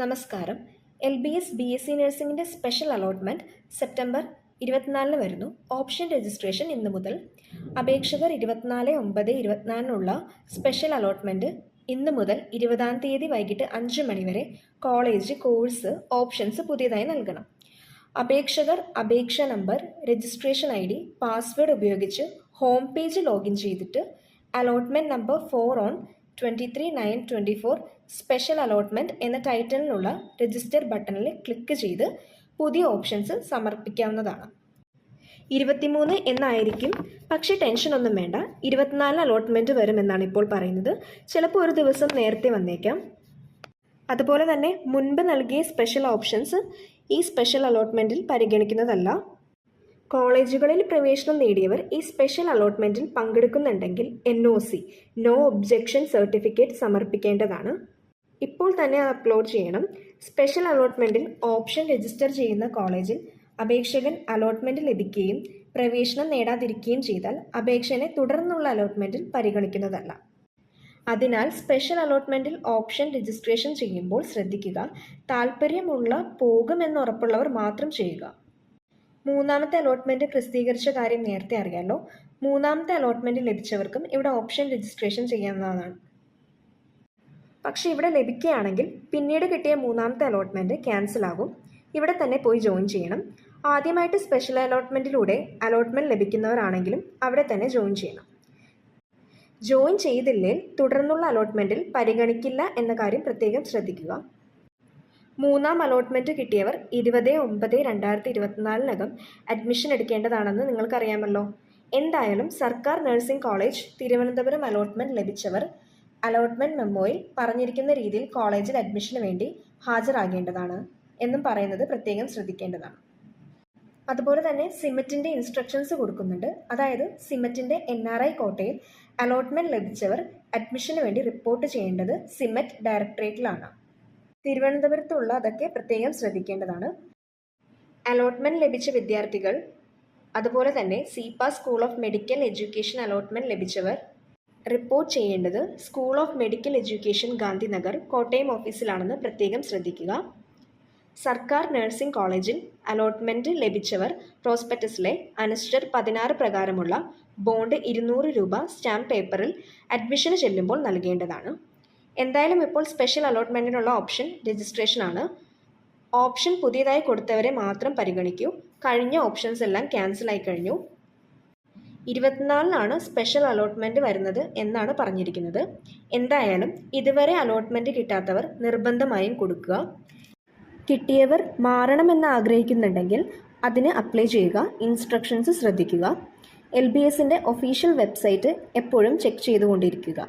നമസ്കാരം. LBS BSc നഴ്സിംഗിൻ്റെ special allotment September 24 വരുന്നു. ഓപ്ഷൻ രജിസ്ട്രേഷൻ ഇന്ന് മുതൽ. അപേക്ഷകർ 24/9/24 സ്പെഷ്യൽ അലോട്ട്മെൻറ്റ് ഇന്ന് മുതൽ 20-ാം തീയതി വൈകിട്ട് 5 മണി വരെ കോളേജ്, കോഴ്സ്, ഓപ്ഷൻസ് പുതിയതായി നൽകണം. അപേക്ഷകർ അപേക്ഷ നമ്പർ, രജിസ്ട്രേഷൻ ID, പാസ്വേഡ് ഉപയോഗിച്ച് ഹോം പേജ് ലോഗിൻ ചെയ്തിട്ട് അലോട്ട്മെൻറ്റ് നമ്പർ 4/23/9/24 സ്പെഷ്യൽ അലോട്ട്മെൻറ്റ് എന്ന ടൈറ്റിലിനുള്ള രജിസ്റ്റർ ബട്ടണിൽ ക്ലിക്ക് ചെയ്ത് പുതിയ ഓപ്ഷൻസ് സമർപ്പിക്കാവുന്നതാണ്. 23 എന്നായിരിക്കും, പക്ഷേ ടെൻഷനൊന്നും വേണ്ട. 24 അലോട്ട്മെൻറ്റ് വരുമെന്നാണ് ഇപ്പോൾ പറയുന്നത്. ചിലപ്പോൾ ഒരു ദിവസം നേരത്തെ വന്നേക്കാം. അതുപോലെ തന്നെ മുൻപ് നൽകിയ സ്പെഷ്യൽ ഓപ്ഷൻസ് ഈ സ്പെഷ്യൽ അലോട്ട്മെൻറ്റിൽ പരിഗണിക്കുന്നതല്ല. കോളേജുകളിൽ പ്രവേശനം നേടിയവർ ഈ സ്പെഷ്യൽ അലോട്ട്മെൻറ്റിൽ പങ്കെടുക്കുന്നുണ്ടെങ്കിൽ NOC നോ ഒബ്ജെക്ഷൻ സർട്ടിഫിക്കറ്റ് സമർപ്പിക്കേണ്ടതാണ്. ഇപ്പോൾ തന്നെ അത് അപ്ലോഡ് ചെയ്യണം. സ്പെഷ്യൽ അലോട്ട്മെൻറ്റിൽ ഓപ്ഷൻ രജിസ്റ്റർ ചെയ്യുന്ന കോളേജിൽ അപേക്ഷകൻ അലോട്ട്മെൻറ്റ് ലഭിക്കുകയും പ്രവേശനം നേടാതിരിക്കുകയും ചെയ്താൽ അപേക്ഷനെ തുടർന്നുള്ള അലോട്ട്മെൻറ്റിൽ പരിഗണിക്കുന്നതല്ല. അതിനാൽ സ്പെഷ്യൽ അലോട്ട്മെൻറ്റിൽ ഓപ്ഷൻ രജിസ്ട്രേഷൻ ചെയ്യുമ്പോൾ ശ്രദ്ധിക്കുക, താൽപ്പര്യമുള്ള പോകുമെന്ന് ഉറപ്പുള്ളവർ മാത്രം ചെയ്യുക. മൂന്നാമത്തെ അലോട്ട്മെൻറ്റ് പ്രസിദ്ധീകരിച്ച കാര്യം നേരത്തെ അറിയാമല്ലോ. മൂന്നാമത്തെ അലോട്ട്മെൻറ്റ് ലഭിച്ചവർക്കും ഇവിടെ ഓപ്ഷൻ രജിസ്ട്രേഷൻ ചെയ്യാവുന്നതാണ്. പക്ഷേ ഇവിടെ ലഭിക്കുകയാണെങ്കിൽ പിന്നീട് കിട്ടിയ മൂന്നാമത്തെ അലോട്ട്മെൻറ്റ് ക്യാൻസൽ ആകും. ഇവിടെ തന്നെ പോയി ജോയിൻ ചെയ്യണം. ആദ്യമായിട്ട് സ്പെഷ്യൽ അലോട്ട്മെൻറ്റിലൂടെ അലോട്ട്മെൻറ്റ് ലഭിക്കുന്നവരാണെങ്കിലും അവിടെ തന്നെ ജോയിൻ ചെയ്യണം. ജോയിൻ ചെയ്തില്ലെങ്കിൽ തുടർന്നുള്ള അലോട്ട്മെൻറ്റിൽ പരിഗണിക്കില്ല എന്ന കാര്യം പ്രത്യേകം ശ്രദ്ധിക്കുക. മൂന്നാം അലോട്ട്മെൻറ്റ് കിട്ടിയവർ 20/9/2024 അഡ്മിഷൻ എടുക്കേണ്ടതാണെന്ന് നിങ്ങൾക്കറിയാമല്ലോ. എന്തായാലും സർക്കാർ നഴ്സിംഗ് കോളേജ് തിരുവനന്തപുരം അലോട്ട്മെൻറ്റ് ലഭിച്ചവർ അലോട്ട്മെൻറ്റ് മെമ്മോയിൽ പറഞ്ഞിരിക്കുന്ന രീതിയിൽ കോളേജിൽ അഡ്മിഷന് വേണ്ടി ഹാജരാകേണ്ടതാണ് എന്നും പറയുന്നത് പ്രത്യേകം ശ്രദ്ധിക്കേണ്ടതാണ്. അതുപോലെ തന്നെ സിമറ്റിൻ്റെ ഇൻസ്ട്രക്ഷൻസ് കൊടുക്കുന്നുണ്ട്. അതായത് സിമറ്റിൻ്റെ NRI കോട്ടയിൽ അലോട്ട്മെൻറ്റ് ലഭിച്ചവർ അഡ്മിഷന് വേണ്ടി റിപ്പോർട്ട് ചെയ്യേണ്ടത് സിമറ്റ് ഡയറക്ടറേറ്റിലാണ്. തിരുവനന്തപുരത്തുള്ള അതൊക്കെ പ്രത്യേകം ശ്രദ്ധിക്കേണ്ടതാണ്. അലോട്ട്മെൻറ്റ് ലഭിച്ച വിദ്യാർത്ഥികൾ, അതുപോലെ തന്നെ CPA school of medical education allotment ലഭിച്ചവർ റിപ്പോർട്ട് ചെയ്യേണ്ടത് school of medical education Gandhinagar Kottayam ഓഫീസിലാണെന്ന് പ്രത്യേകം ശ്രദ്ധിക്കുക. സർക്കാർ നഴ്സിംഗ് കോളേജിൽ അലോട്ട്മെൻറ്റ് ലഭിച്ചവർ പ്രോസ്പെക്ടസിലെ അനസ്റ്റർ 16 പ്രകാരമുള്ള ബോണ്ട് 200 രൂപ സ്റ്റാമ്പ് പേപ്പറിൽ അഡ്മിഷന് ചെല്ലുമ്പോൾ നൽകേണ്ടതാണ്. എന്തായാലും ഇപ്പോൾ സ്പെഷ്യൽ അലോട്ട്മെൻറ്റിനുള്ള ഓപ്ഷൻ രജിസ്ട്രേഷനാണ്. ഓപ്ഷൻ പുതിയതായി കൊടുത്തവരെ മാത്രം പരിഗണിക്കൂ. കഴിഞ്ഞ ഓപ്ഷൻസ് എല്ലാം ക്യാൻസൽ ആയി കഴിഞ്ഞു. 24-നാണ് സ്പെഷ്യൽ അലോട്ട്മെൻറ്റ് വരുന്നത് എന്നാണ് പറഞ്ഞിരിക്കുന്നത്. എന്തായാലും ഇതുവരെ അലോട്ട്മെൻറ്റ് കിട്ടാത്തവർ നിർബന്ധമായും കൊടുക്കുക. കിട്ടിയവർ മാറണമെന്ന് ആഗ്രഹിക്കുന്നുണ്ടെങ്കിൽ അതിന് അപ്ലൈ ചെയ്യുക. ഇൻസ്ട്രക്ഷൻസ് ശ്രദ്ധിക്കുക. LBSൻ്റെ ഒഫീഷ്യൽ വെബ്സൈറ്റ് എപ്പോഴും ചെക്ക് ചെയ്തുകൊണ്ടിരിക്കുക.